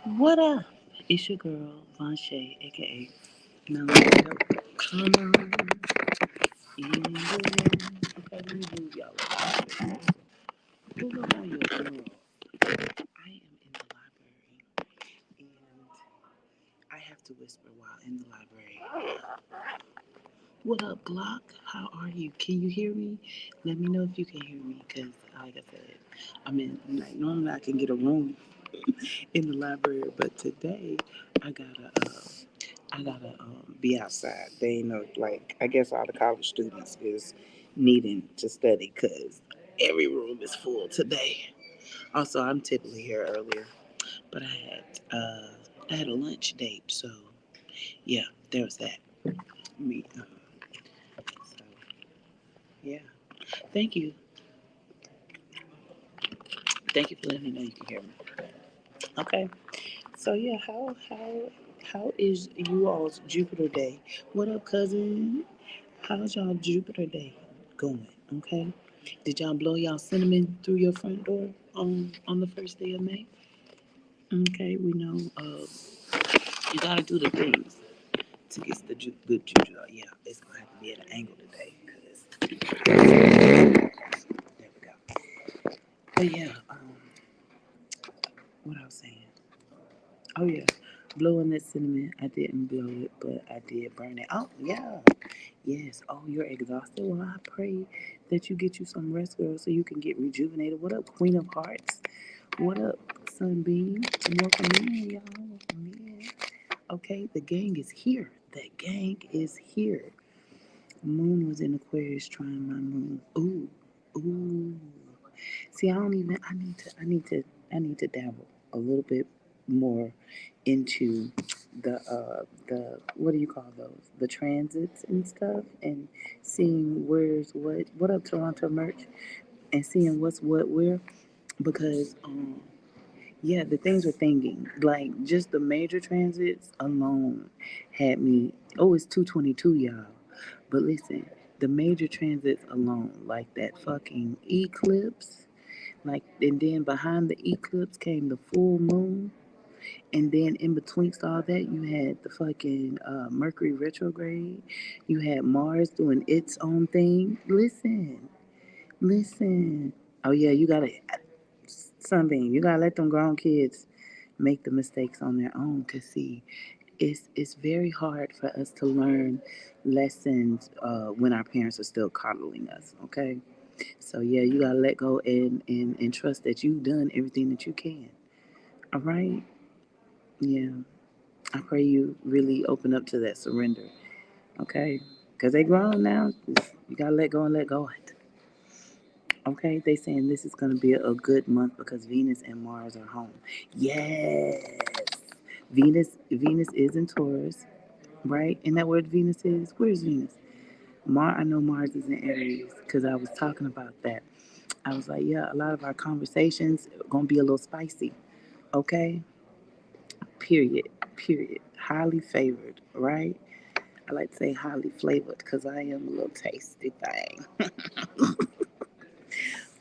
What up? It's your girl, Von Shay, aka Melanie. Come on in the room. Okay, let me move y'all up. Move up on your girl. I am in the library and I have to whisper while in the library. What up, Glock? How are you? Can you hear me? Let me know if you can hear me, cause like I said, I'm in. Like normally I can get a room in the library, but today I gotta be outside. They know, like I guess all the college students is needing to study because every room is full today. Also, I'm typically here earlier, but I had a lunch date, so yeah, there was that. Me, so yeah. Thank you, thank you for letting me know you can hear me. Okay, so yeah, how is you all's Jupiter day? What up, cousin? How's y'all Jupiter day going? Okay. Did y'all blow y'all cinnamon through your front door on the first day of May? Okay, we know you gotta do the things to get the good juju. Yeah, it's gonna have to be at an angle today. There we go. But yeah, what I was saying. Oh yeah, blowing that cinnamon. I didn't blow it, but I did burn it. Oh yeah, yes. Oh, you're exhausted. Well, I pray that you get you some rest, girl, so you can get rejuvenated. What up, Queen of Hearts? What up, Sunbeam? Welcome in, y'all. Welcome in. Okay, the gang is here. The gang is here. Moon was in Aquarius trying my moon. Ooh, ooh. See, I don't even. I need to dabble a little bit more into the what do you call those? The transits and stuff, and seeing where's what. What up, Toronto merch? And seeing what's what where, because yeah, the things are thinking. Like just the major transits alone had me. Oh, it's 222, y'all. But listen, the major transits alone, like that fucking eclipse, like, and then behind the eclipse came the full moon, and then in betwixt all that, you had the fucking Mercury retrograde. You had Mars doing its own thing. Listen, listen. Oh yeah, you gotta Sunbeam. You gotta let them grown kids make the mistakes on their own to see. It's very hard for us to learn lessons when our parents are still coddling us. Okay, so yeah, you gotta let go and trust that you've done everything that you can. All right, yeah. I pray you really open up to that surrender. Okay, because they grown now. You gotta let go and let go. Okay, they saying this is gonna be a good month because Venus and Mars are home. Yes, Venus is in Taurus, right? And that word Venus is, where's Venus? I know Mars is in Aries because I was talking about that. I was like, yeah, a lot of our conversations are gonna be a little spicy. Okay, period, period. Highly favored, right? I like to say highly flavored because I am a little tasty thing.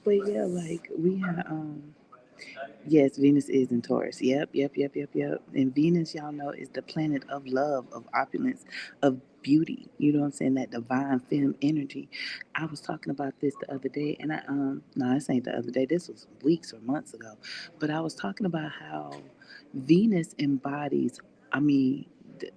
But yeah, like we have yes, Venus is in Taurus. Yep, yep, yep, yep, yep. And Venus, y'all know, is the planet of love, of opulence, of beauty. You know what I'm saying? That divine femme energy. I was talking about this the other day, and I no, this ain't the other day. This was weeks or months ago. But I was talking about how Venus embodies. I mean,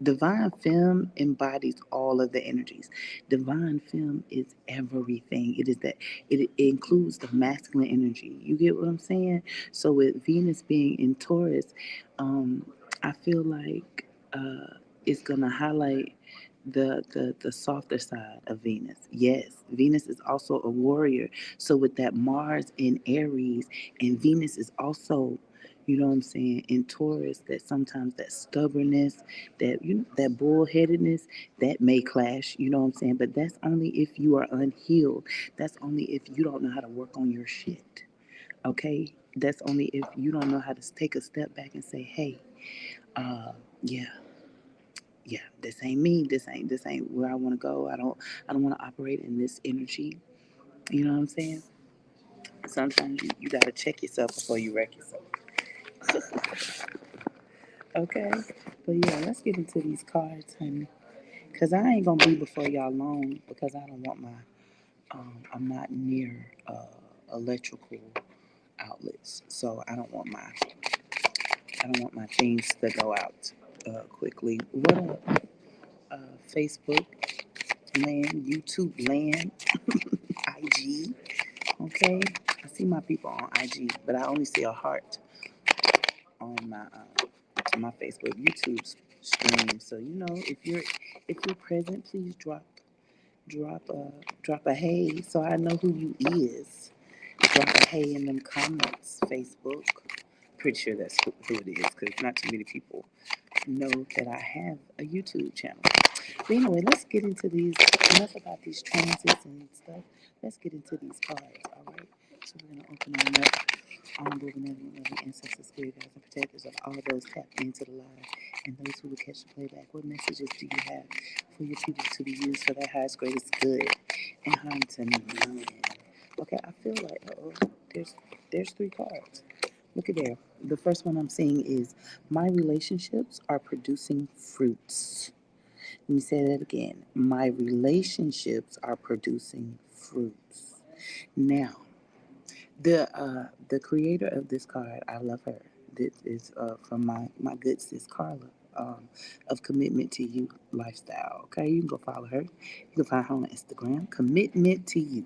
divine femme embodies all of the energies. Divine femme is everything. It is that. It includes the masculine energy. You get what I'm saying? So with Venus being in Taurus, I feel like it's gonna highlight the softer side of Venus. Yes, Venus is also a warrior. So with that Mars in Aries, and Venus is also, you know what I'm saying, in Taurus, that sometimes that stubbornness, that that bullheadedness, that may clash, you know what I'm saying? But that's only if you are unhealed. That's only if you don't know how to work on your shit. Okay? That's only if you don't know how to take a step back and say, hey, yeah, yeah, this ain't me. This ain't where I want to go. I don't want to operate in this energy. You know what I'm saying? Sometimes you got to check yourself before you wreck yourself. Okay. But yeah, let's get into these cards, honey. Cause I ain't gonna be before y'all long because I don't want my I'm not near electrical outlets, so I don't want my things to go out quickly. What up, Facebook land, YouTube land, IG? Okay, I see my people on IG, but I only see a heart on my Facebook, YouTube stream. So you know, if you're present, please drop a drop a hey, so I know who you is. Drop a hey in them comments, Facebook. Pretty sure that's who it is, because not too many people know that I have a YouTube channel. But anyway, let's get into these. Enough about these transits and stuff. Let's get into these cards, all right? So we're going to open them up. All benevolent, loving ancestors, spirit guides, and protectors of all those tapped into the live and those who will catch the playback. What messages do you have for your people to be used for their highest, greatest good and harm to none? Okay, I feel like, there's three cards. Look at there. The first one I'm seeing is my relationships are producing fruits. Let me say that again. My relationships are producing fruits. Now, the creator of this card, I love her. This is from my good sis Carla, of Commitment to You lifestyle. Okay, you can go follow her. You can find her on Instagram. Commitment to You.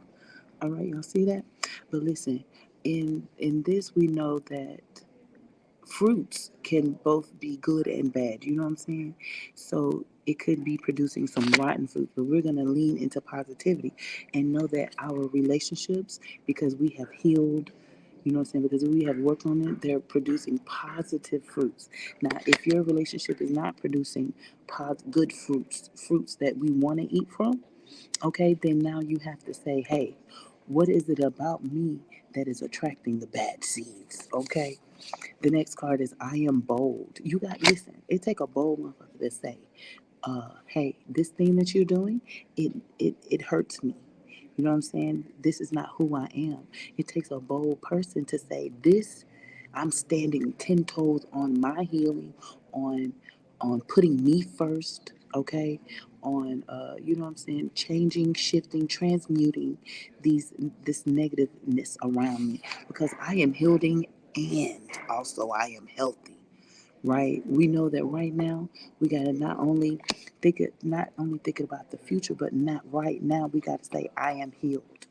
All right, y'all see that? But listen, in this we know that fruits can both be good and bad. You know what I'm saying? So it could be producing some rotten fruit, but we're going to lean into positivity and know that our relationships, because we have healed, you know what I'm saying, because we have worked on it, they're producing positive fruits. Now, if your relationship is not producing good fruits that we want to eat from, okay, then now you have to say, hey, what is it about me that is attracting the bad seeds? Okay. The next card is I am bold. You got listen. It take a bold motherfucker to say, "Hey, this thing that you're doing, it hurts me." You know what I'm saying? This is not who I am. It takes a bold person to say this. I'm standing 10 toes on my healing, on putting me first. Okay, on you know what I'm saying? Changing, shifting, transmuting this negativeness around me because I am healing and also I am healthy, right? We know that right now we gotta not only thinking about the future, but not right now. We gotta say I am healed,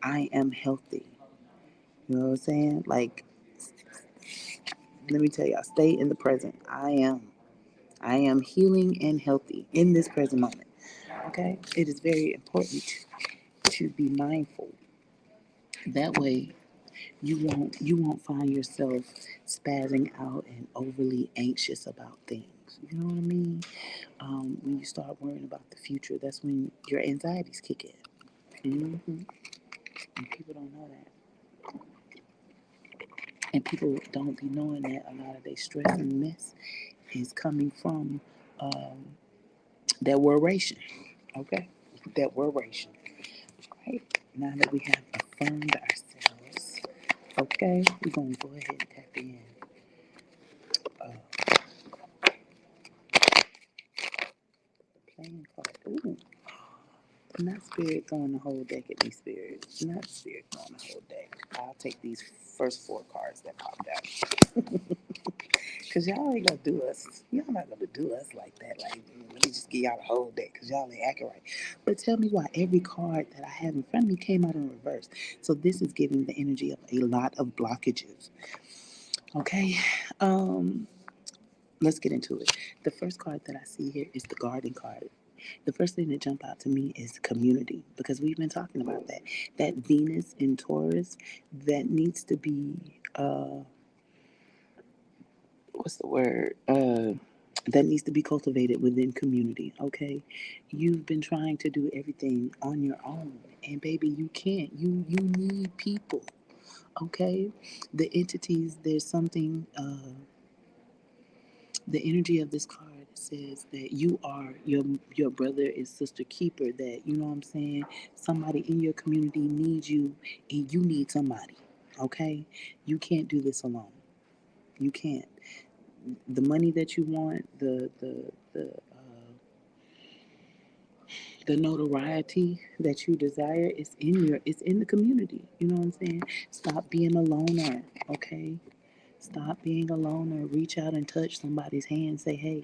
I am healthy. You know what I'm saying? Like, let me tell y'all, stay in the present. I am healing and healthy in this present moment. Okay, it is very important to be mindful. That way, you won't find yourself spazzing out and overly anxious about things. You know what I mean? When you start worrying about the future, that's when your anxieties kick in. And people don't know that. And people don't be knowing that a lot of their stress and mess is coming from um, that worration. Okay? That worration. Right? Now that we have affirmed ourselves, okay, we're going to go ahead and tap in. Uh, Playing card. Ooh, not spirit throwing the whole deck at me, spirit. Not spirit throwing the whole deck. I'll take these first 4 cards that popped out. Cause y'all ain't gonna do us. Y'all not gonna do us like that. Like, let me just give y'all the whole deck, cause y'all ain't acting right. But tell me why every card that I have in front of me came out in reverse. So this is giving the energy of a lot of blockages. Okay. Um, let's get into it. The first card that I see here is the garden card. The first thing that jump out to me is community because we've been talking about that. That Venus in Taurus that needs to be what's the word? That needs to be cultivated within community. Okay, you've been trying to do everything on your own, and baby, you can't. You need people. Okay, the entities. There's something. The energy of this card says that you are your brother and sister keeper, that you know what I'm saying, somebody in your community needs you and you need somebody. Okay, you can't do this alone. You can't. the money that you want, the notoriety that you desire is in it's in the community. You know what I'm saying? Stop being a loner, okay? Stop being a loner. Reach out and touch somebody's hand. Say, hey,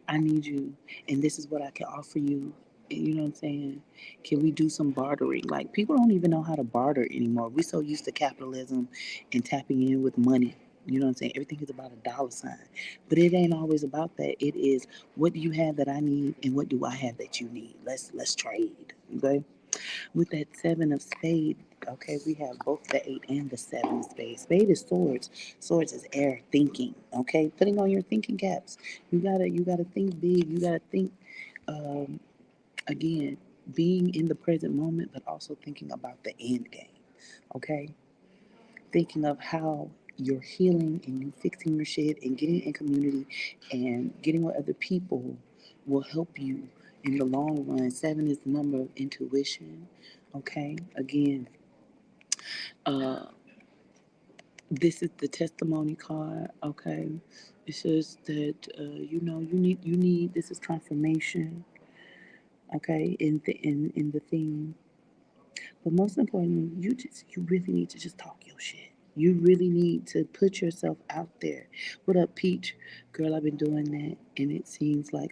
I need you, and this is what I can offer you. You know what I'm saying? Can we do some bartering? Like, people don't even know how to barter anymore. We so used to capitalism and tapping in with money. You know what I'm saying? Everything is about a dollar sign, but it ain't always about that. It is, what do you have that I need, and what do I have that you need? Let's trade. Okay. With that seven of spades, okay, we have both the eight and the seven of spades. Spade is swords. Swords is air, thinking. Okay, putting on your thinking caps. You gotta think big. You gotta think, um, again, being in the present moment, but also thinking about the end game. Okay, thinking of how you're healing and you fixing your shit and getting in community and getting with other people will help you in the long run. Seven is the number of intuition. Okay, again, uh, this is the testimony card. Okay, it says that you need this is confirmation. Okay, in the theme. But most importantly, you really need to just talk your shit. You really need to put yourself out there. What up, Peach? Girl, I've been doing that and it seems like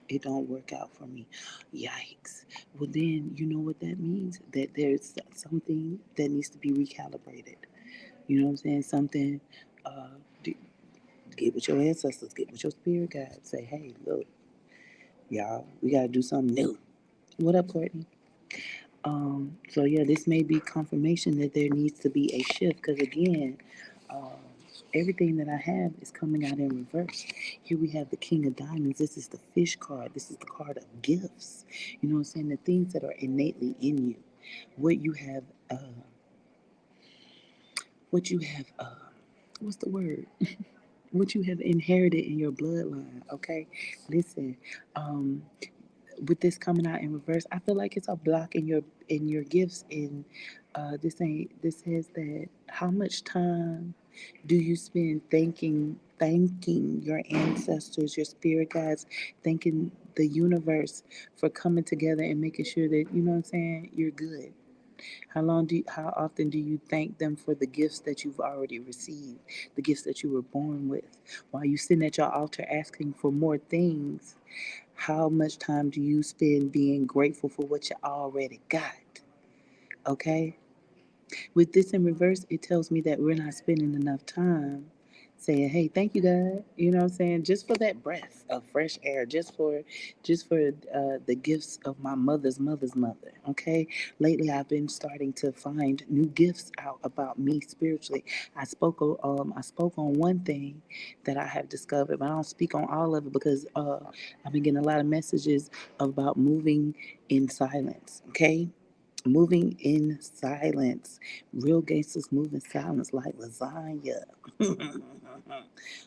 it don't work out for me. Yikes. Well then you know what that means? That there's something that needs to be recalibrated. You know what I'm saying? Something uh get with your ancestors, get with your spirit guide. Say, hey, look, y'all, we gotta do something new. What up, Courtney? So yeah, this may be confirmation that there needs to be a shift because again, um, everything that I have is coming out in reverse. Here we have the King of Diamonds. This is the fish card. This is the card of gifts. You know what I'm saying? The things that are innately in you. What you have, what you have, what's the word? What you have inherited in your bloodline. Okay, listen. Um, with this coming out in reverse, I feel like it's a block in your gifts. And this says that how much time do you spend thanking your ancestors, your spirit guides, thanking the universe for coming together and making sure that you know what I'm saying you're good. How often do you thank them for the gifts that you've already received, the gifts that you were born with? While you sitting at your altar asking for more things, how much time do you spend being grateful for what you already got? Okay? With this in reverse, it tells me that we're not spending enough time saying, "Hey, thank you, God." You know what I'm saying? Just for that breath of fresh air, just for the gifts of my mother's mother. Okay. Lately, I've been starting to find new gifts out about me spiritually. I spoke on one thing that I have discovered, but I don't speak on all of it because I've been getting a lot of messages about moving in silence. Okay, moving in silence. Real gangsters move in silence like lasagna.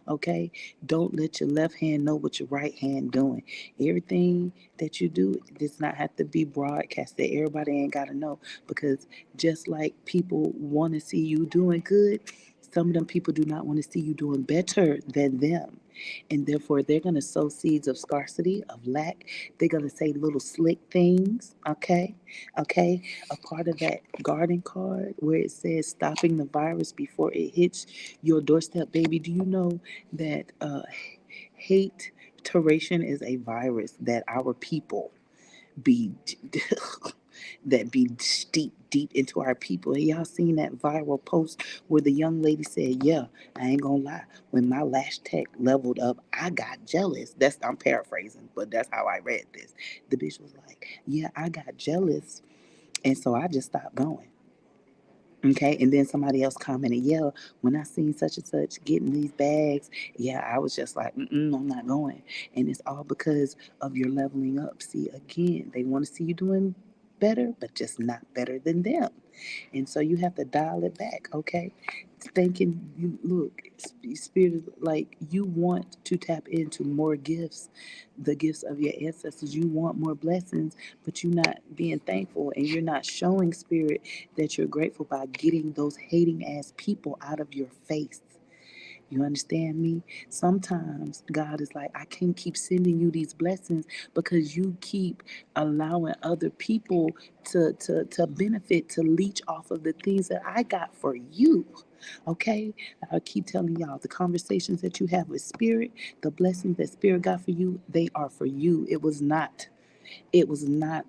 Okay? Don't let your left hand know what your right hand doing. Everything that you do does not have to be broadcasted. Everybody ain't got to know because just like people want to see you doing good, some of them people do not want to see you doing better than them. And therefore, they're going to sow seeds of scarcity, of lack. They're going to say little slick things. Okay? Okay? A part of that garden card where it says stopping the virus before it hits your doorstep, baby. Do you know that hate teration is a virus that our people be that be steep deep into our people? And y'all seen that viral post where the young lady said, "Yeah, I ain't gonna lie. When my lash tech leveled up, I got jealous." I'm paraphrasing, but that's how I read this. The bitch was like, "Yeah, I got jealous, and so I just stopped going." Okay, and then somebody else commented, "Yeah, when I seen such and such getting these bags, yeah, I was just like, I'm not going." And it's all because of your leveling up. See, again, they want to see you doing better, but just not better than them. And so you have to dial it back, okay? Thinking you look, spirit, like you want to tap into more gifts, the gifts of your ancestors. You want more blessings, but you're not being thankful and you're not showing spirit that you're grateful by getting those hating ass people out of your face. You understand me? Sometimes God is like, I can't keep sending you these blessings because you keep allowing other people to benefit, to leech off of the things that I got for you. Okay? I keep telling y'all, the conversations that you have with Spirit, the blessings that Spirit got for you, they are for you. It was not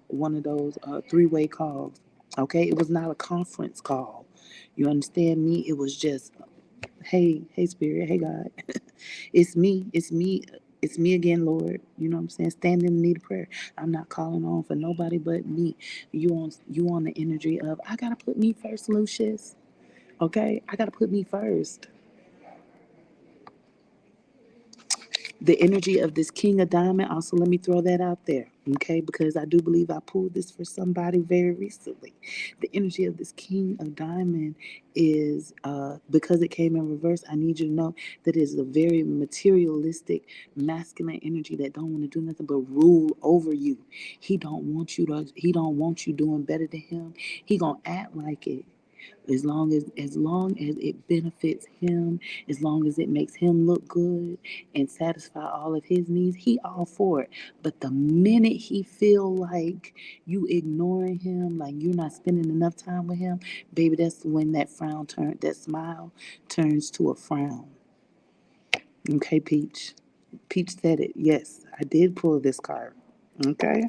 one of those three-way calls. Okay? It was not a conference call. You understand me? It was just, hey, Spirit, hey, God. It's me again, Lord. You know what I'm saying? Stand in the need of prayer. I'm not calling on for nobody but me. You on the energy of, I gotta put me first, Lucius. Okay? I gotta put me first. The energy of this King of Diamond, also let me throw that out there, okay? Because I do believe I pulled this for somebody very recently. The energy of this King of Diamond is, because it came in reverse, I need you to know that it is a very materialistic, masculine energy that don't want to do nothing but rule over you. He don't want you doing better than him. He gonna act like it. As long as it benefits him, as long as it makes him look good and satisfy all of his needs, he all for it. But the minute he feel like you ignoring him, like you're not spending enough time with him, baby, that's when that smile turns to a frown. Okay, Peach. Peach said it. Yes, I did pull this card. Okay.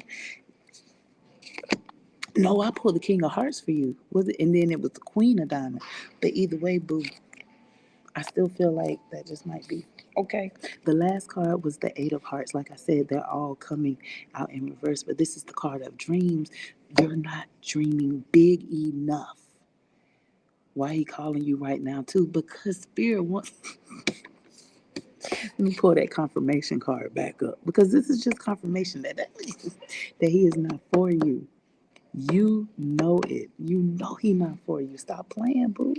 No, I pulled the King of Hearts for you. Was it? And then it was the Queen of Diamonds. But either way, boo, I still feel like that just might be okay. The last card was the Eight of Hearts. Like I said, they're all coming out in reverse, but this is the card of dreams. You're not dreaming big enough. Why he calling you right now too? Because Spirit wants. Let me pull that confirmation card back up because this is just confirmation that he is not for you. You know it. You know he not for you. Stop playing, boo.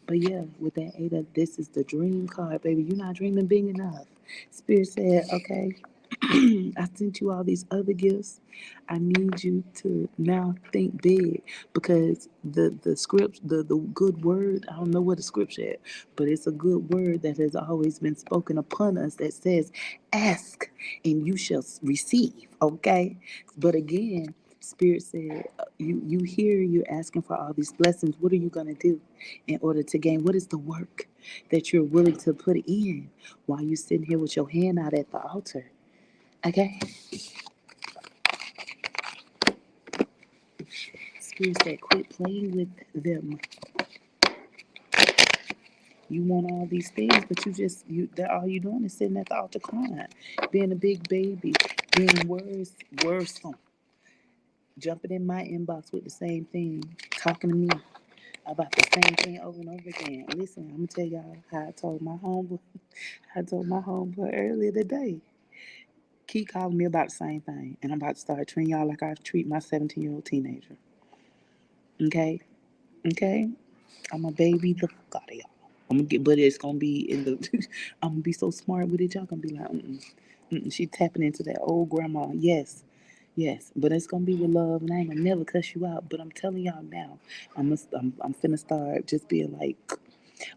But yeah, with that eight of, this is the dream card, baby. You're not dreaming big enough. Spirit said, okay, I sent you all these other gifts. I need you to now think big because the script, the good word, I don't know what the scripture is, but it's a good word that has always been spoken upon us that says, ask and you shall receive, okay? But again, Spirit said, you hear you're asking for all these blessings. What are you going to do in order to gain? What is the work that you're willing to put in while you're sitting here with your hand out at the altar? Okay? Spirit said, quit playing with them. You want all these things, but that all you doing is sitting at the altar crying, being a big baby, being worrisome, jumping in my inbox with the same thing, talking to me about the same thing over and over again. Listen, I'm gonna tell y'all how I told my homeboy earlier today. Keep calling me about the same thing, and I'm about to start treating y'all like I treat my 17-year-old teenager. Okay, okay. I'm a baby the fuck out of y'all. But it's gonna be in the. I'm gonna be so smart with it. Y'all gonna be like, she tapping into that old grandma. Yes, yes. But it's gonna be with love, and I ain't gonna never cuss you out. But I'm telling y'all now, I'm finna start just being like,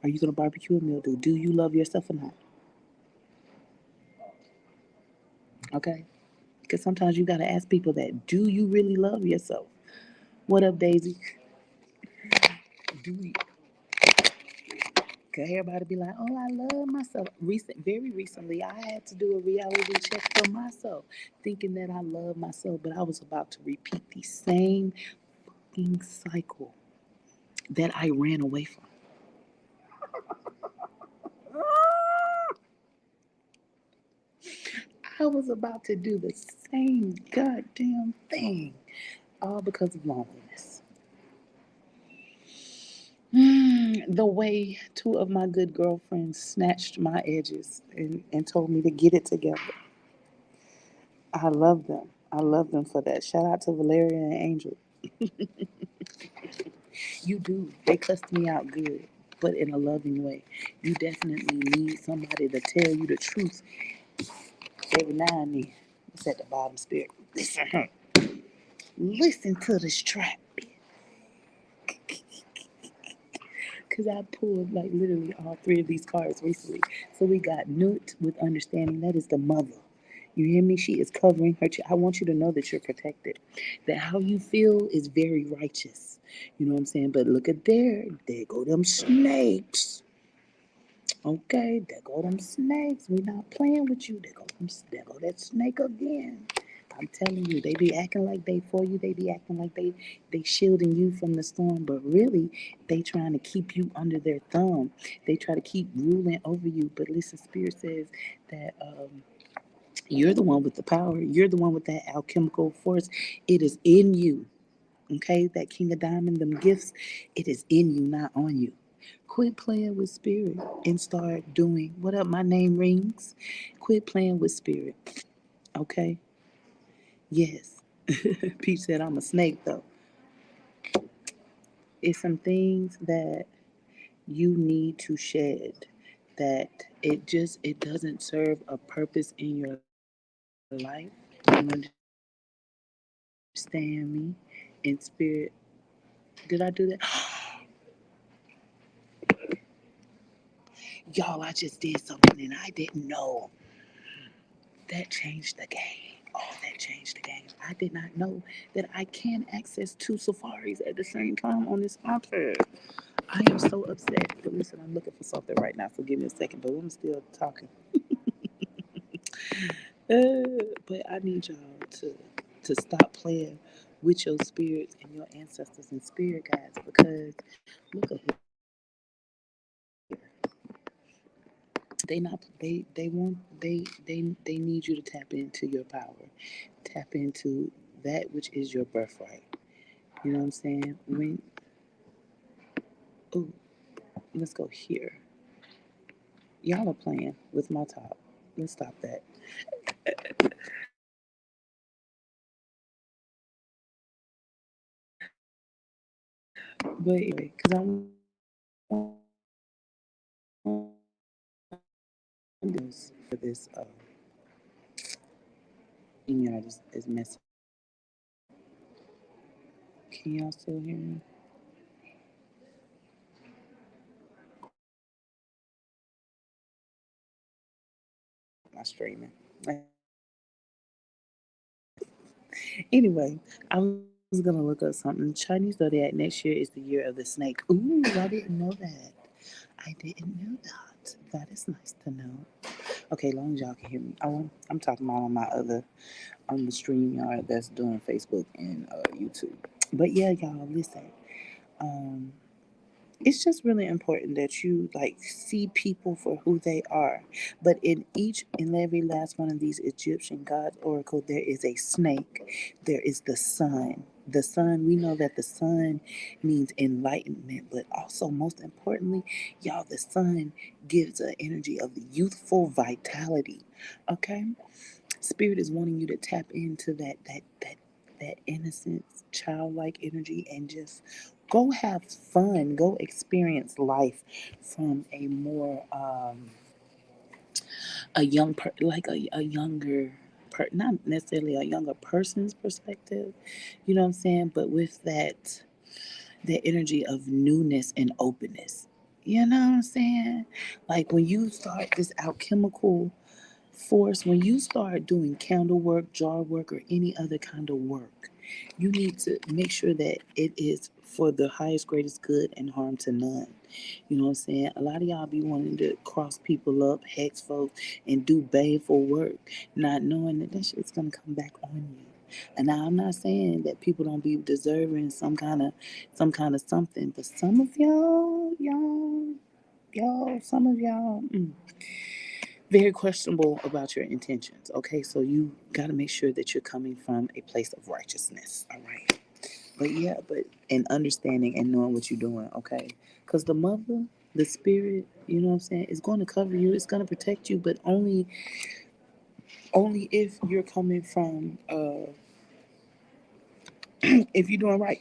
are you gonna barbecue a meal? Do you love yourself or not? Okay. Because sometimes you gotta ask people that. Do you really love yourself? What up, Daisy? Do you? Cause everybody be like, "Oh, I love myself." Very recently, I had to do a reality check for myself, thinking that I love myself, but I was about to repeat the same fucking cycle that I ran away from. I was about to do the same goddamn thing, all because of loneliness. The way two of my good girlfriends snatched my edges and told me to get it together. I love them. I love them for that. Shout out to Valeria and Angel. You do. They cussed me out good, but in a loving way. You definitely need somebody to tell you the truth every now and then. It's at the bottom, Spirit. Listen, listen to this track, because because I pulled like literally all three of these cards recently. So we got Nut with understanding. That is the mother. You hear me? She is covering her. I want you to know that you're protected. That how you feel is very righteous. You know what I'm saying? But look at there. There go them snakes. Okay, there go them snakes. We not playing with you. There go that snake again. I'm telling you, they be acting like they for you. They be acting like they shielding you from the storm, but really they trying to keep you under their thumb. They try to keep ruling over you. But listen, Spirit says that you're the one with the power. You're the one with that alchemical force. It is in you. Okay, that King of Diamond, them gifts, it is in you, not on you. Quit playing with spirit and start doing what up, my name rings. Quit playing with spirit. Okay? Yes. Peach said I'm a snake though. It's some things that you need to shed that it doesn't serve a purpose in your life. You understand me? In spirit. Did I do that? Y'all, I just did something and I didn't know. That changed the game. Oh, that changed the game. I did not know that I can access two safaris at the same time on this iPad. I am so upset. But listen, I'm looking for something right now, so give me a second. But I'm still talking. But I need y'all to stop playing with your spirits and your ancestors and spirit guides because look at here. They want they need you to tap into your power, tap into that which is your birthright. You know what I'm saying? When oh, let's go here. Y'all are playing with my top. Let's stop that. But anyway, because I want this for this yard is messing. Can y'all still hear me? My streaming. Anyway, I was gonna look up something. Chinese zodiac next year is the year of the snake. Ooh, I didn't know that. I didn't know that. That is nice to know. Okay, long as y'all can hear me. I'm talking about on my other on the stream yard that's doing Facebook and YouTube. But yeah, y'all listen. Um, it's just really important that you like see people for who they are. But in each and every last one of these Egyptian gods oracle, there is a snake. There is the sun. The sun, we know that the sun means enlightenment, but also most importantly, y'all, the sun gives an energy of youthful vitality. Okay? Spirit is wanting you to tap into that innocence, childlike energy, and just go have fun. Go experience life from a more a young like a younger not necessarily a younger person's perspective. You know what I'm saying? But with that energy of newness and openness. You know what I'm saying? Like when you start this alchemical force, when you start doing candle work, jar work, or any other kind of work, you need to make sure that it is for the highest, greatest good and harm to none. You know what I'm saying? A lot of y'all be wanting to cross people up, hex folks, and do baneful work, not knowing that shit's gonna come back on you. And now I'm not saying that people don't be deserving some kind of something, but some of y'all, some of y'all. Very questionable about your intentions. Okay, so you got to make sure that you're coming from a place of righteousness. All right, but yeah, but and understanding and knowing what you're doing. Okay, because the mother, the spirit, you know what I'm saying, is going to cover you. It's going to protect you, but only if you're coming from if you're doing right.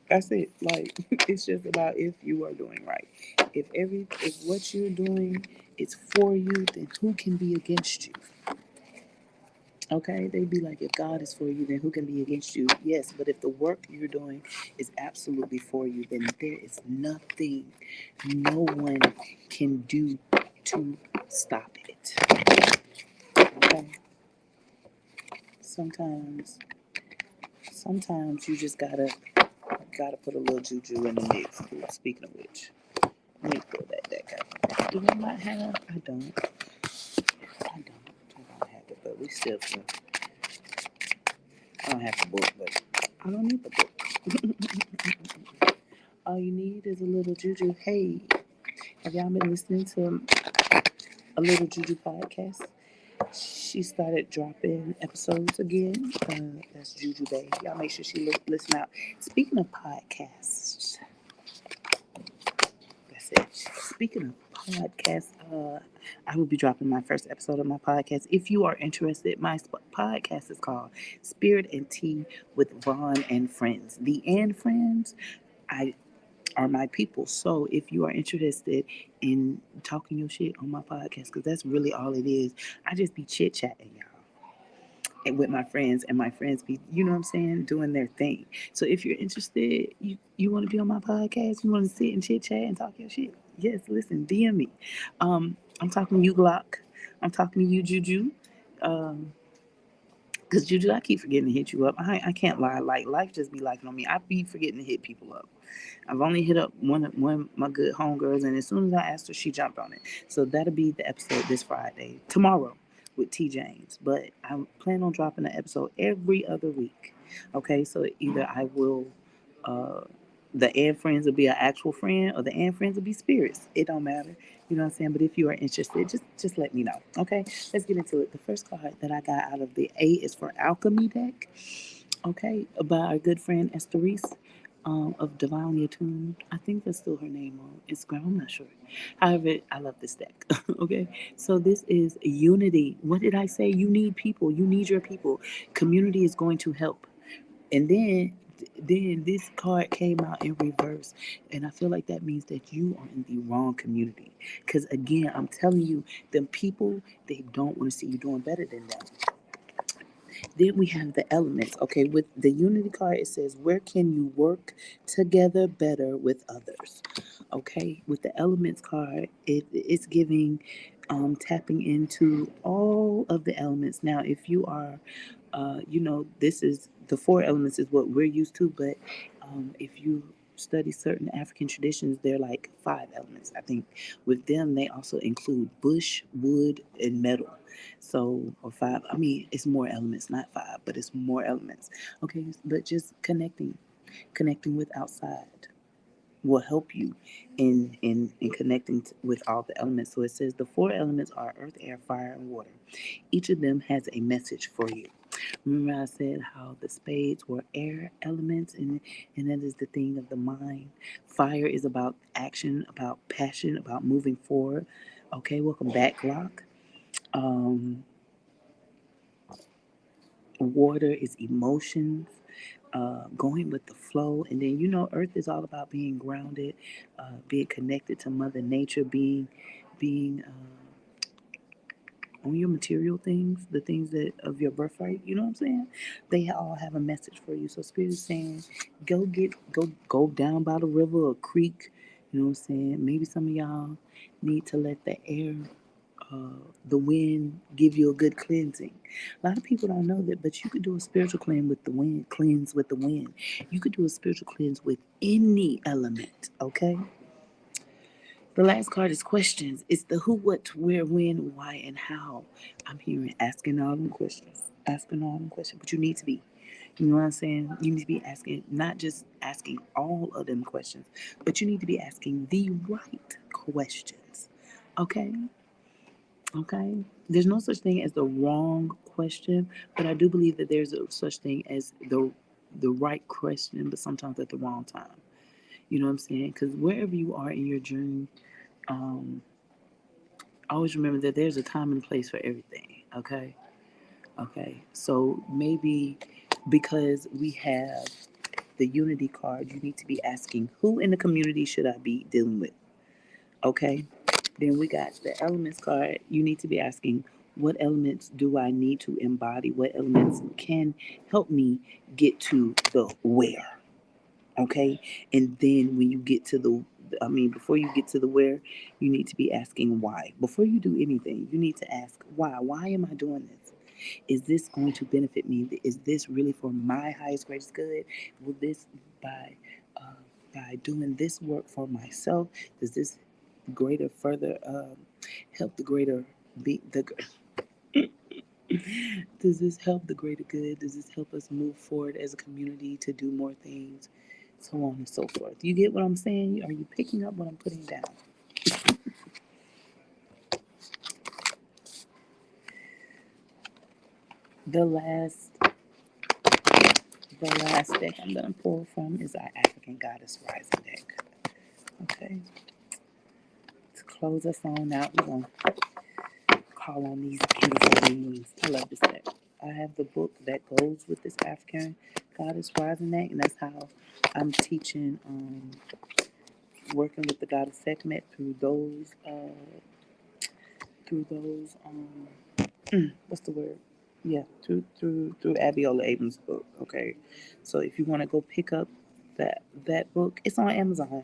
That's it. Like it's just about if you are doing right. If what you're doing is for you, then who can be against you? Okay, they'd be like, if God is for you, then who can be against you? Yes, but if the work you're doing is absolutely for you, then there is nothing no one can do to stop it. Okay? Sometimes, sometimes you just gotta put a little juju in the mix. Ooh, speaking of which, let me pull that deck out. Do I not have? I don't. I don't have it, but we still. I don't have the book, but I don't need the book. All you need is a little juju. Hey, have y'all been listening to a little juju podcast? She started dropping episodes again. That's Juju Bay. Y'all make sure she listen out. Speaking of podcasts, that's it. Speaking of podcasts, I will be dropping my first episode of my podcast. If you are interested, my podcast is called Spirit and Tea with Vaughn and Friends. The and Friends, I are my people. So if you are interested in talking your shit on my podcast, because that's really all it is, I just be chit chatting, y'all, and with my friends, and my friends be, you know what I'm saying, doing their thing. So if you're interested, you want to be on my podcast, you want to sit and chit chat and talk your shit, yes, listen, DM me. I'm talking to you, Glock. I'm talking to you, Juju. Um, Cause Juju, I keep forgetting to hit you up. I can't lie. Like life just be life on me. I be forgetting to hit people up. I've only hit up one of my good homegirls, and as soon as I asked her, she jumped on it. So that'll be the episode this Friday, tomorrow, with T James. But I plan on dropping an episode every other week. Okay, so either I will, uh, the and friends will be an actual friend, or the and friends will be spirits. It don't matter. You know what I'm saying? But if you are interested, just let me know. Okay, let's get into it. The first card that I got out of the A is for Alchemy deck. Okay, by our good friend Esther Reese, of Divinely Attuned. I think that's still her name on Instagram. I'm not sure. However, I love this deck. Okay, so this is unity. What did I say? You need people. You need your people. Community is going to help. And then this card came out in reverse, and I feel like that means that you are in the wrong community. Because again, I'm telling you, them people, they don't want to see you doing better than them. Then we have the elements. Okay, with the unity card, it says, where can you work together better with others? Okay, with the elements card, it's giving, tapping into all of the elements. Now, if you are, this is the four elements is what we're used to, but if you study certain African traditions, they're like five elements. I think with them, they also include bush, wood, and metal. So, or five, I mean, it's more elements, not five, but it's more elements. Okay, but just connecting with outside will help you in connecting with all the elements. So it says the four elements are earth, air, fire, and water. Each of them has a message for you. Remember I said how the spades were air elements, and that is the thing of the mind. Fire is about action, about passion, about moving forward. Okay, welcome back, Glock. Um, Water is emotions, going with the flow. And then, earth is all about being grounded, being connected to Mother Nature, being on your material things, the things that of your birthright. You know what I'm saying? They all have a message for you. So Spirit is saying, go down by the river or creek. You know what I'm saying? Maybe some of y'all need to let the air, the wind give you a good cleansing. A lot of people don't know that, but you could do a spiritual cleanse with the wind. You could do a spiritual cleanse with any element, okay? The last card is questions. It's the who, what, where, when, why, and how. I'm hearing asking all them questions. Asking all them questions. But you need to be. You know what I'm saying? You need to be asking, not just asking all of them questions, but you need to be asking the right questions. Okay? Okay. There's no such thing as the wrong question, but I do believe that there's a such thing as the right question, but sometimes at the wrong time. You know what I'm saying? Because wherever you are in your journey, um, always remember that there's a time and place for everything. Okay. Okay. So maybe because we have the unity card, you need to be asking who in the community should I be dealing with? Okay. Then we got the elements card. You need to be asking What elements do I need to embody? What elements can help me get to the where? Okay. And then when you get to before you get to the where, you need to be asking why. Before you do anything, you need to ask why. Why am I doing this? Is this going to benefit me? Is this really for my highest, greatest good? Will this, by uh, by doing this work for myself, does this greater further help the greater be the does this help the greater good? Does this help us move forward as a community to do more things? So on and so forth. You get what I'm saying? Are you picking up what I'm putting down? The last the last deck I'm gonna pull from is our African Goddess Rising deck. Okay. To close us on out, we're gonna call on these beautiful beings. I love this deck. I have the book that goes with this African Goddess Rising deck, and that's how I'm teaching working with the goddess Sekhmet through those what's the word? Yeah, through Abiola Abrams' book. Okay, so if you want to go pick up that book, it's on Amazon.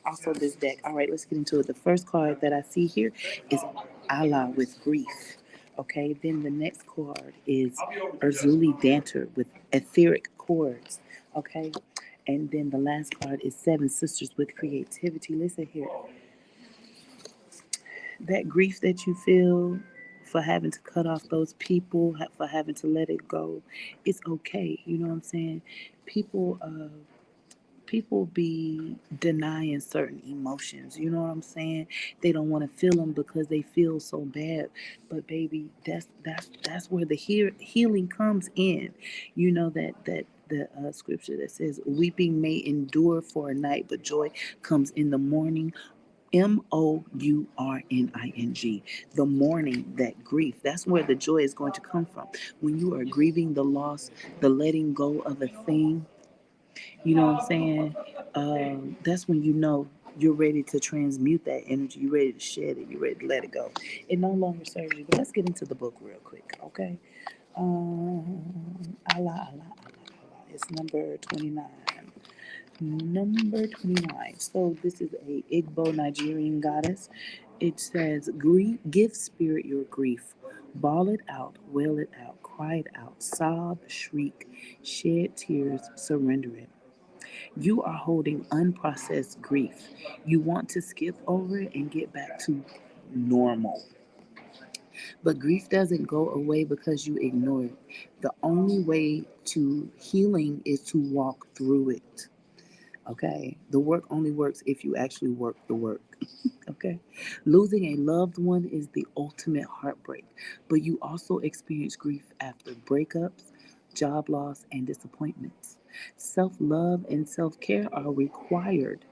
Also, this deck. All right, let's get into it. The first card that I see here is Allah with grief. Okay, then the next card is Urzuli Danter with etheric chords. Okay, and then the last card is Seven Sisters with creativity. Listen here, that grief that you feel for having to cut off those people, for having to let it go, it's okay. You know what I'm saying? People, people be denying certain emotions. You know what I'm saying? They don't want to feel them because they feel so bad. But baby, that's where the healing comes in. You know that the scripture that says weeping may endure for a night, but joy comes in the morning. Mourning, the mourning, that grief. That's where the joy is going to come from. When you are grieving the loss, the letting go of a thing, you know what I'm saying? That's when you know you're ready to transmute that energy. You're ready to shed it. You're ready to let it go. It no longer serves you. But let's get into the book real quick, okay? Allah, Allah, Allah, Allah. It's number 29. Number 29. So this is a Igbo Nigerian goddess. It says, give spirit your grief. Bawl it out, wail it out, cry it out, sob, shriek, shed tears, surrender it. You are holding unprocessed grief. You want to skip over it and get back to normal. But grief doesn't go away because you ignore it. The only way to healing is to walk through it. Okay. The work only works if you actually work the work. Okay. Losing a loved one is the ultimate heartbreak, but you also experience grief after breakups, job loss, and disappointments. Self love and self care are required.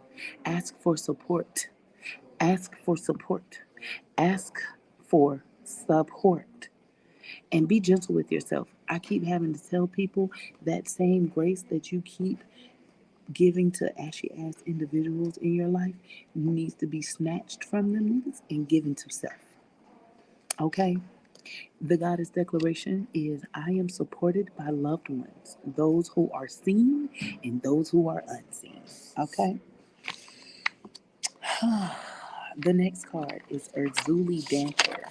Ask for support. Ask for support. Ask for support. And be gentle with yourself. I keep having to tell people that same grace that you keep giving to ashy ass individuals in your life needs to be snatched from them niggas and given to self. Okay? The goddess declaration is I am supported by loved ones, those who are seen and those who are unseen. Okay? The next card is Urzuli Dancer.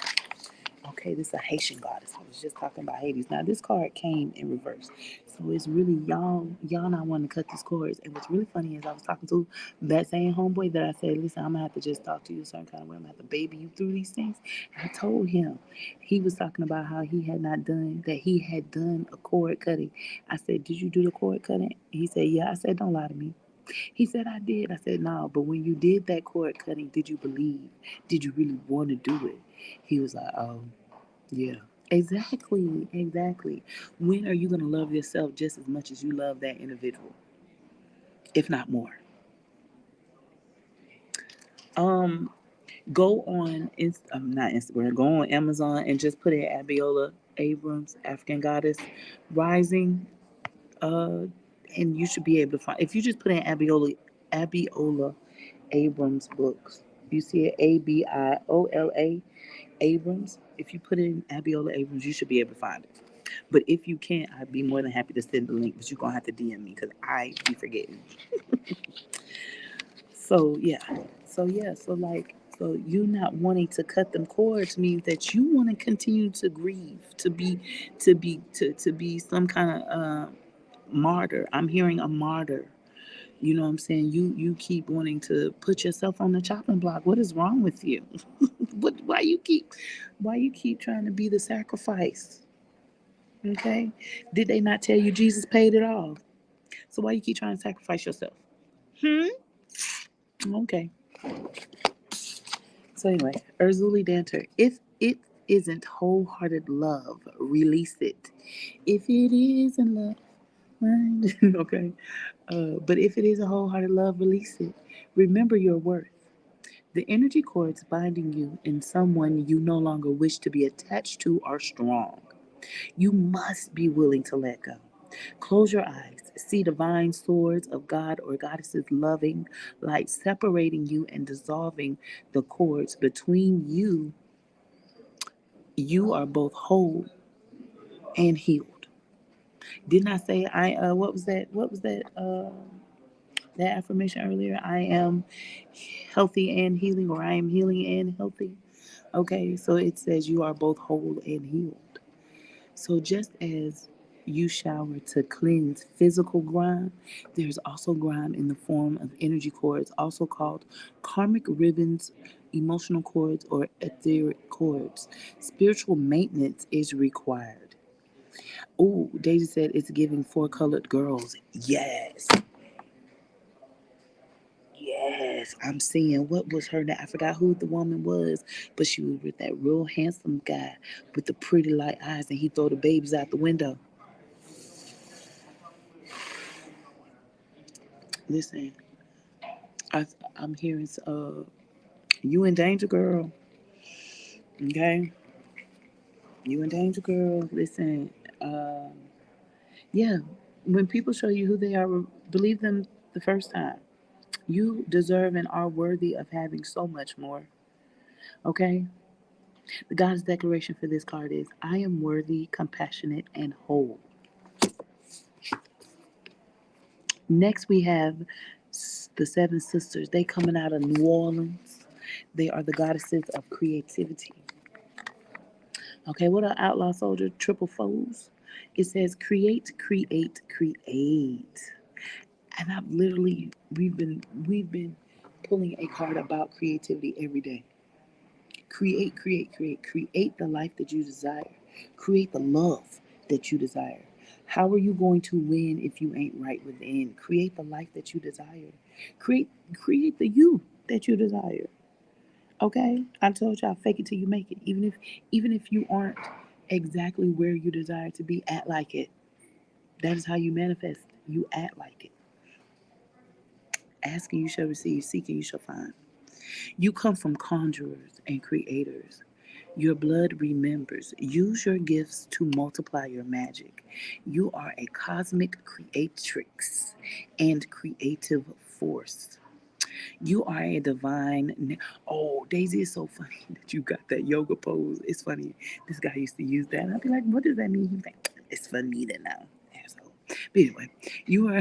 Okay, this is a Haitian goddess. I was just talking about Hades. Now this card came in reverse. So it's really y'all not wanting to cut these cords. And what's really funny is I was talking to that same homeboy that I said, listen, I'm gonna have to just talk to you a certain kind of way. I'm gonna have to baby you through these things. And I told him, he was talking about how he had done a cord cutting. I said, did you do the cord cutting? He said, yeah. I said, don't lie to me. He said, I did. I said, no, but when you did that cord cutting, did you believe? Did you really want to do it? He was like, oh, yeah. Exactly. Exactly. When are you going to love yourself just as much as you love that individual, if not more? Um, Go on, not Instagram, go on Amazon and just put in Abiola Abrams, African Goddess Rising. Uh, and you should be able to find, if you just put in Abiola Abrams books, You see it, Abiola Abrams. If you put in Abiola Abrams, you should be able to find it. But if you can't, I'd be more than happy to send the link. But you're gonna have to DM me because I be forgetting. So yeah, so you not wanting to cut them cords means that you want to continue to grieve, to be some kind of martyr. I'm hearing a martyr. You know what I'm saying? You keep wanting to put yourself on the chopping block. What is wrong with you? What? Why you keep trying to be the sacrifice? Okay, did they not tell you Jesus paid it all? So why you keep trying to sacrifice yourself? Hmm. Okay. So anyway, Urzuli Danter, if it isn't wholehearted love, release it. If it isn't love, mind. Okay. But if it is a wholehearted love, release it. Remember your worth. The energy cords binding you in someone you no longer wish to be attached to are strong. You must be willing to let go. Close your eyes. See divine swords of God or goddesses loving light separating you and dissolving the cords between you. You are both whole and healed. Didn't I say I what was that? What was that affirmation earlier? I am healthy and healing, or I am healing and healthy. Okay, so it says you are both whole and healed. So just as you shower to cleanse physical grime, there's also grime in the form of energy cords, also called karmic ribbons, emotional cords, or etheric cords. Spiritual maintenance is required. Oh, Daisy said it's giving four colored girls. Yes. Yes, I'm seeing what was her name. I forgot who the woman was, but she was with that real handsome guy with the pretty light eyes, and he throw the babies out the window. Listen, I, I'm hearing you in danger, girl. Okay, you in danger, girl. Listen, um, yeah. When people show you who they are, believe them the first time. You deserve and are worthy of having so much more. Okay. The God's declaration for this card is: I am worthy, compassionate, and whole. Next, we have the Seven Sisters. They coming out of New Orleans. They are the goddesses of creativity. Okay, what are Outlaw Soldier triple foes? It says create, create, create. And I've literally we've been pulling a card about creativity every day. Create, create, create. Create the life that you desire. Create the love that you desire. How are you going to win if you ain't right within? Create the life that you desire. Create the you that you desire. Okay? I told y'all fake it till you make it. Even if you aren't exactly where you desire to be, act like it. That is how you manifest. You act like it. Ask and you shall receive, seek and you shall find. You come from conjurers and creators. Your blood remembers. Use your gifts to multiply your magic. You are a cosmic creatrix and creative force. You are a divine. Oh, Daisy is so funny that you got that yoga pose. It's funny. This guy used to use that. And I'd be like, what does that mean? He's like, it's for me to know. Asshole. But anyway, you are.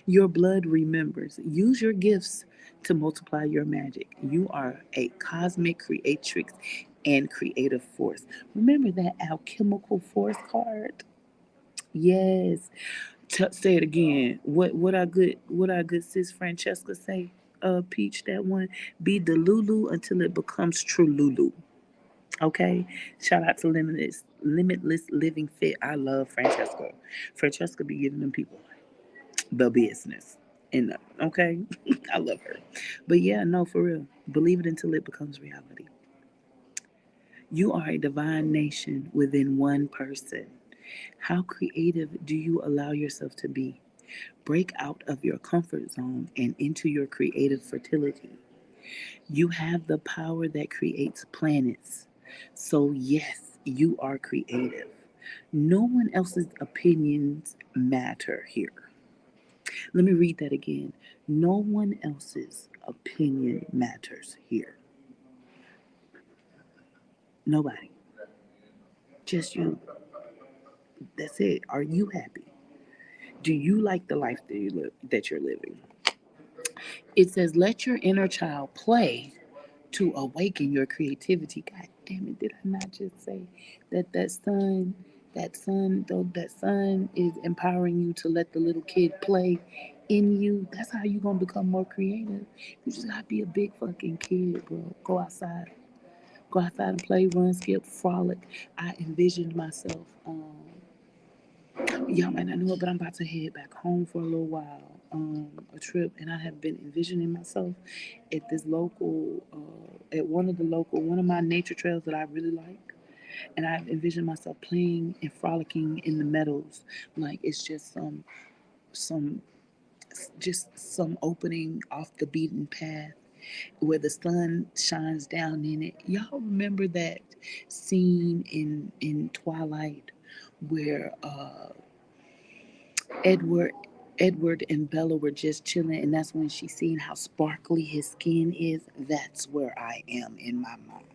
Your blood remembers. Use your gifts to multiply your magic. You are a cosmic creatrix and creative force. Remember that alchemical force card? Yes. Say it again. What our good sis Francesca say? Peach, that one. Be Delulu until it becomes true Lulu. Okay. Shout out to Limitless Living Fit. I love Francesca. Francesca be giving them people the business. And okay, I love her. But yeah, no, for real. Believe it until it becomes reality. You are a divine nation within one person. How creative do you allow yourself to be? Break out of your comfort zone and into your creative fertility. You have the power that creates planets. So, yes, you are creative. No one else's opinions matter here. Let me read that again. No one else's opinion matters here. Nobody. Just you. That's it. Are you happy? Do you like the life that you're living? It says, let your inner child play to awaken your creativity. God damn it, did I not just say that sun is empowering you to let the little kid play in you? That's how you gonna become more creative. You just gotta be a big fucking kid, bro. Go outside. Go outside and play, run, skip, frolic. I envisioned myself. Y'all might not know it, but I'm about to head back home for a little while, a trip, and I have been envisioning myself at this local, at one of my nature trails that I really like, and I've envisioned myself playing and frolicking in the meadows, like it's some, just some opening off the beaten path where the sun shines down in it. Y'all remember that scene in Twilight where Edward Edward and Bella were just chilling, and that's when she seen how sparkly his skin is. That's where I am in my mind.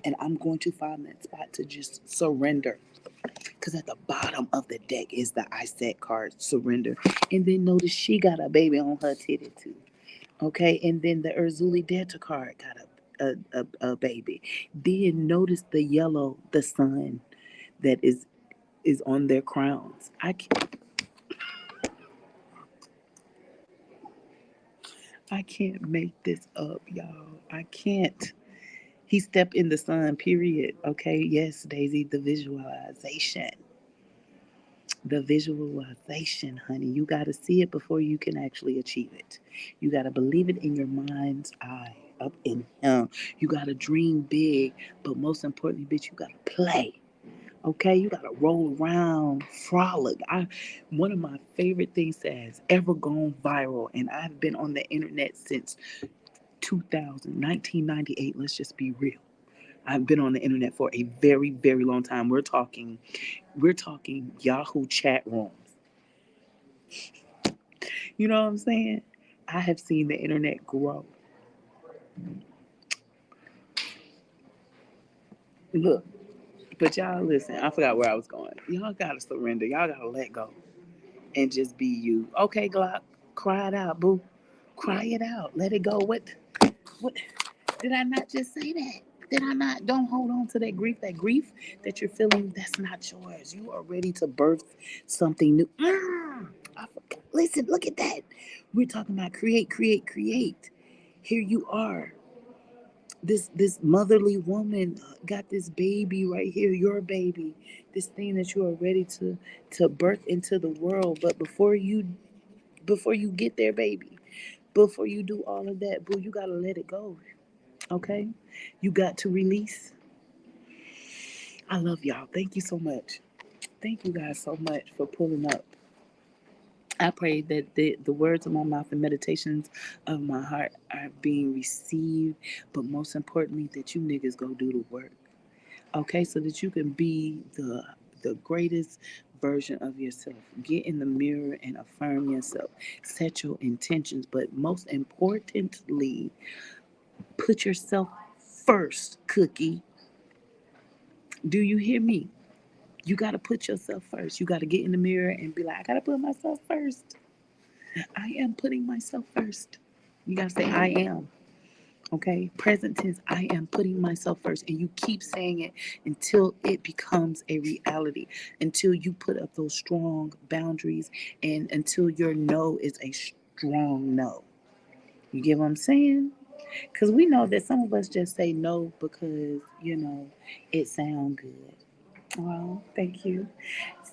And I'm going to find that spot to just surrender. Because at the bottom of the deck is the I said card, surrender. And then notice she got a baby on her titty too. Okay, and then the Urzuli Delta card got a baby. Then notice the yellow, the sun that is on their crowns. I can't make this up, y'all. I can't. He stepped in the sun, period. Okay, yes, Daisy, the visualization. The visualization, honey. You got to see it before you can actually achieve it. You got to believe it in your mind's eye, up in him. You got to dream big, but most importantly, bitch, you got to play. Okay, you gotta roll around, frolic. One of my favorite things that has ever gone viral, and I've been on the internet since 2000, 1998. Let's just be real. I've been on the internet for a very, very long time. We're talking Yahoo chat rooms. You know what I'm saying? I have seen the internet grow. Look, but y'all listen. I forgot where I was going. Y'all gotta surrender. Y'all gotta let go and just be you. Okay, Glock, cry it out, boo. Cry it out. Let it go. What? Did I not just say that? Did I not? Don't hold on to that grief. That grief that you're feeling, that's not yours. You are ready to birth something new. I forgot. Listen, look at that. We're talking about create, create, create. Here you are. This motherly woman got this baby right here, your baby. This thing that you are ready to birth into the world. But before you get there, baby, before you do all of that, boo, you gotta let it go. Okay? You got to release. I love y'all. Thank you so much. Thank you guys so much for pulling up. I pray that the words of my mouth and meditations of my heart are being received, but most importantly, that you niggas go do the work. Okay? So that you can be the greatest version of yourself. Get in the mirror and affirm yourself. Set your intentions, but most importantly, put yourself first, Cookie. Do you hear me? You got to put yourself first. You got to get in the mirror and be like, I got to put myself first. I am putting myself first. You got to say, I am. Okay? Present tense, I am putting myself first. And you keep saying it until it becomes a reality, until you put up those strong boundaries, and until your no is a strong no. You get what I'm saying? Because we know that some of us just say no because, it sounds good. Well, thank you.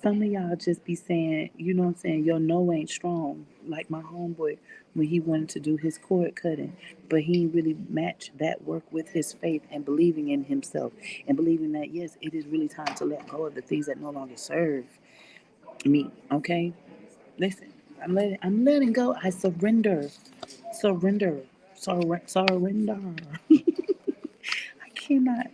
Some of y'all just be saying, you know what I'm saying, your no ain't strong. Like my homeboy when he wanted to do his cord cutting, but he really matched that work with his faith and believing in himself and believing that, yes, it is really time to let go of the things that no longer serve me. Okay? Listen, I'm letting go. I surrender. Surrender. Surrender. I cannot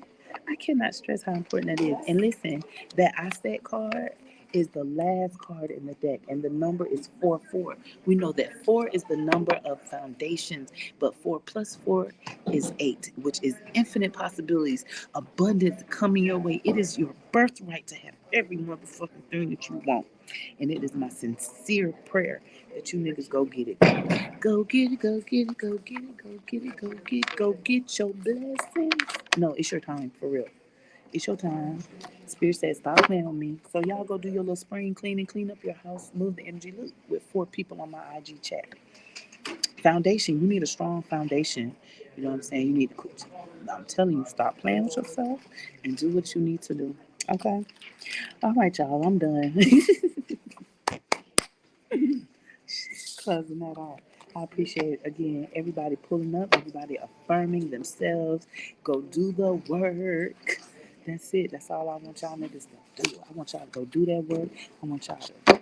I cannot stress how important that is. And listen, that I said card, is the last card in the deck, and the number is 4 4. We know that 4 is the number of foundations, but 4 plus 4 is 8, which is infinite possibilities, abundance coming your way. It is your birthright to have every motherfucking thing that you want. And it is my sincere prayer that you niggas go get it. Go get it, go get it, go get it, go get it, go get your blessings. No, it's your time, for real. It's your time. Spirit says, stop playing with me. So y'all go do your little spring cleaning, clean up your house, move the energy. Look, with 4 people on my IG chat. Foundation, you need a strong foundation. You know what I'm saying? You need to, I'm telling you, stop playing with yourself and do what you need to do. Okay? All right, y'all, I'm done. Closing that off. I appreciate again everybody pulling up, everybody affirming themselves. Go do the work. That's it. That's all I want y'all niggas to do. I want y'all to go do that work. I want y'all to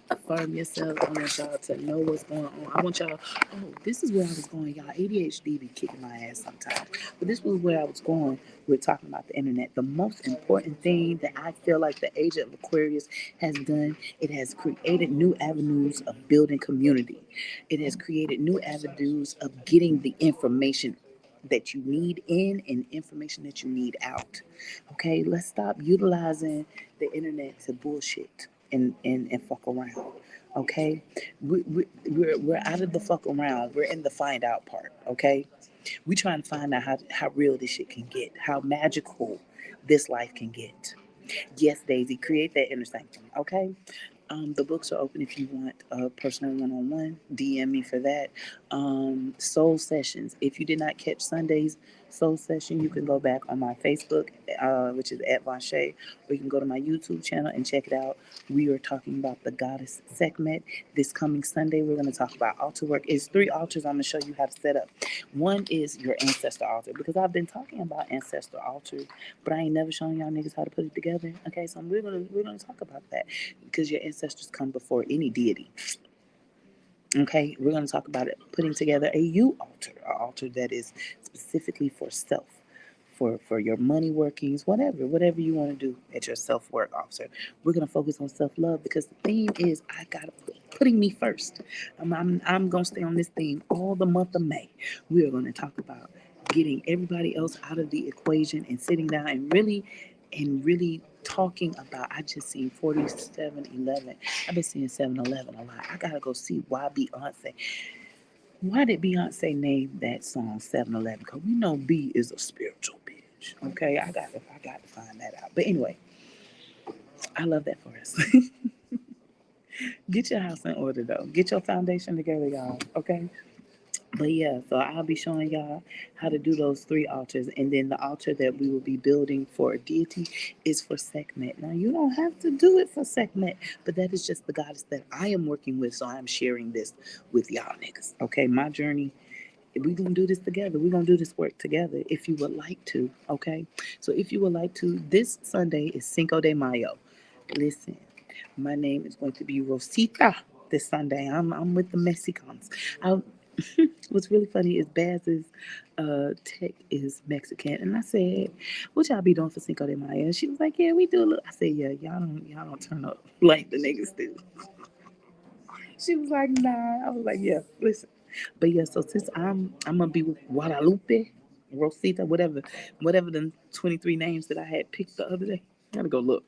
affirm yourself. I want y'all to know what's going on. I want y'all. Oh, this is where I was going, y'all. ADHD be kicking my ass sometimes, but this was where I was going with talking about the internet. The most important thing that I feel like the age of Aquarius has done, it has created new avenues of building community. It has created new avenues of getting the information that you need in and information that you need out. Okay, let's stop utilizing the internet to bullshit and fuck around. Okay, we're out of the fuck around. We're in the find out part. Okay, we trying to find out how real this shit can get, how magical this life can get. Yes, Daisy, create that inner sanctum. Okay, the books are open if you want a personal one-on-one. DM me for that. Soul sessions. If you did not catch Sunday's soul session, you can go back on my Facebook, which is at Von Shay, or you can go to my YouTube channel and check it out. We are talking about the goddess Sekhmet. This coming Sunday, we're going to talk about altar work. It's 3 altars I'm going to show you how to set up. One is your ancestor altar, because I've been talking about ancestor altars, but I ain't never shown y'all niggas how to put it together. Okay, so we're gonna talk about that, because your ancestors come before any deity. Okay, we're going to talk about it, putting together a you altar, an altar that is specifically for self, for your money workings, whatever you want to do at your self work altar. We're going to focus on self love, because the theme is I got putting me first. I'm going to stay on this theme all the month of May. We are going to talk about getting everybody else out of the equation and sitting down and really talking about. I just seen 4711. I've been seeing 711 a lot. I gotta go see why did Beyonce name that song 711? Because we know B is a spiritual bitch. Okay, I got to find that out. But anyway, I love that for us. Get your house in order though. Get your foundation together, y'all. Okay. But yeah, so I'll be showing y'all how to do those 3 altars. And then the altar that we will be building for a deity is for Sekhmet. Now, you don't have to do it for Sekhmet, but that is just the goddess that I am working with. So I'm sharing this with y'all niggas. Okay, my journey. We're going to do this together. We're going to do this work together if you would like to. Okay, so if you would like to, this Sunday is Cinco de Mayo. Listen, my name is going to be Rosita this Sunday. I'm with the Mexicans. I, what's really funny is Baz's tech is Mexican, and I said, "What y'all be doing for Cinco de Mayo?" And she was like, "Yeah, we do a little." I said, "Yeah, y'all don't turn up like the niggas do." She was like, "Nah." I was like, "Yeah, listen." But yeah, so since I'm gonna be with Guadalupe, Rosita, whatever the 23 names that I had picked the other day. I gotta go look.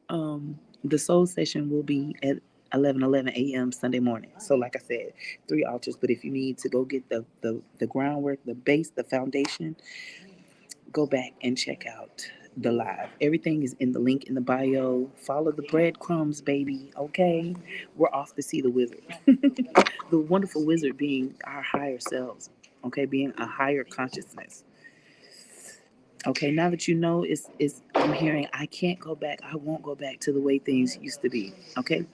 The soul session will be at 11:11 a.m. Sunday morning. So, like I said, 3 altars. But if you need to go get the groundwork, the base, the foundation, go back and check out the live. Everything is in the link in the bio. Follow the breadcrumbs, baby. Okay, we're off to see the wizard. The wonderful wizard being our higher selves. Okay, being a higher consciousness. Okay, now that you know, it's I'm hearing I can't go back. I won't go back to the way things used to be. Okay,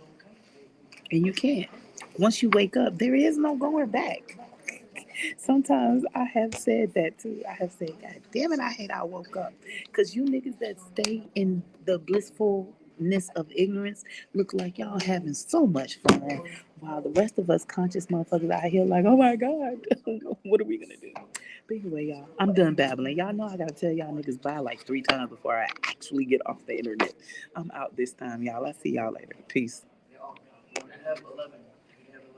and you can't. Once you wake up, there is no going back. Sometimes I have said that too. I have said, God damn it, I hate I woke up. Because you niggas that stay in the blissful of ignorance look like y'all having so much fun, while the rest of us conscious motherfuckers out here like, oh my God, what are we gonna do? But anyway, y'all, I'm done babbling. Y'all know I gotta tell y'all niggas bye like 3 times before I actually get off the internet. I'm out this time, y'all. I see y'all later. Peace.